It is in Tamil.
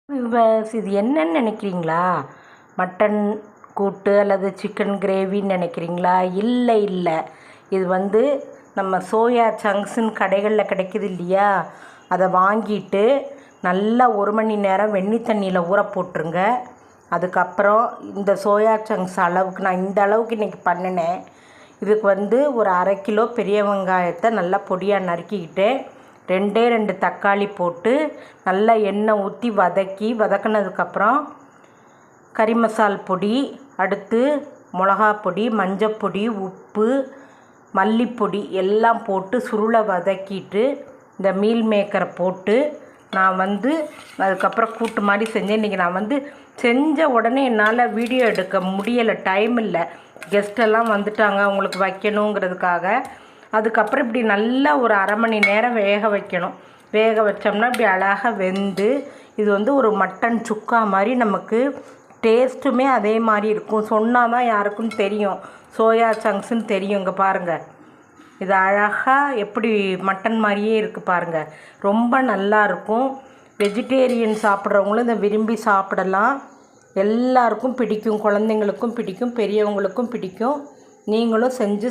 இது என்னன்னு நினைக்கிறீங்களா? மட்டன் கூட்டு அல்லது சிக்கன் கிரேவின்னு நினைக்கிறீங்களா? இல்லை இல்லை, இது நம்ம சோயா சங்க்ஸுன்னு கடைகளில் கிடைக்குது இல்லையா, அதை வாங்கிட்டு நல்லா 1 மணி நேரம் வெந்நி தண்ணியில் ஊற போட்டுருங்க. அதுக்கப்புறம் இந்த சோயா சங்க்ஸ் அளவுக்கு நான் இந்த அளவுக்கு இன்றைக்கி பண்ணினேன். இதுக்கு ஒரு 1/2 கிலோ பெரிய வெங்காயத்தை நல்லா பொடியாக நறுக்கிக்கிட்டு 2 தக்காளி போட்டு நல்லா எண்ணெய் ஊற்றி வதக்கினதுக்கப்புறம் கறி மசால் பொடி, அடுத்து மிளகா பொடி, மஞ்சப்பொடி, உப்பு, மல்லிப்பொடி எல்லாம் போட்டு சுருளை வதக்கிட்டு இந்த மீல் மேக்கரை போட்டு நான் அதுக்கப்புறம் கூட்டு மாதிரி செஞ்சேன். இன்றைக்கி நான் செஞ்ச உடனே என்னால் வீடியோ எடுக்க முடியலை, டைம் இல்லை. கெஸ்ட்டெல்லாம் வந்துட்டாங்க, அவங்களுக்கு வைக்கணுங்கிறதுக்காக. அதுக்கப்புறம் இப்படி நல்லா ஒரு 1/2 மணி நேரம் வேக வைக்கணும். வேக வச்சோம்னா இப்படி அழகாக வெந்து இது ஒரு மட்டன் சுக்கா மாதிரி நமக்கு டேஸ்ட்டுமே அதே மாதிரி இருக்கும். சொன்னால் தான் யாருக்கும் தெரியும், சோயா சங்க்ஸுன்னு தெரியும். இங்கே பாருங்கள், இது அழகாக எப்படி மட்டன் மாதிரியே இருக்குது பாருங்கள். ரொம்ப நல்லாயிருக்கும். வெஜிடேரியன் சாப்பிட்றவங்களும் இதை விரும்பி சாப்பிடலாம். எல்லாருக்கும் பிடிக்கும், குழந்தைங்களுக்கும் பிடிக்கும், பெரியவங்களுக்கும் பிடிக்கும். நீங்களும் செஞ்சு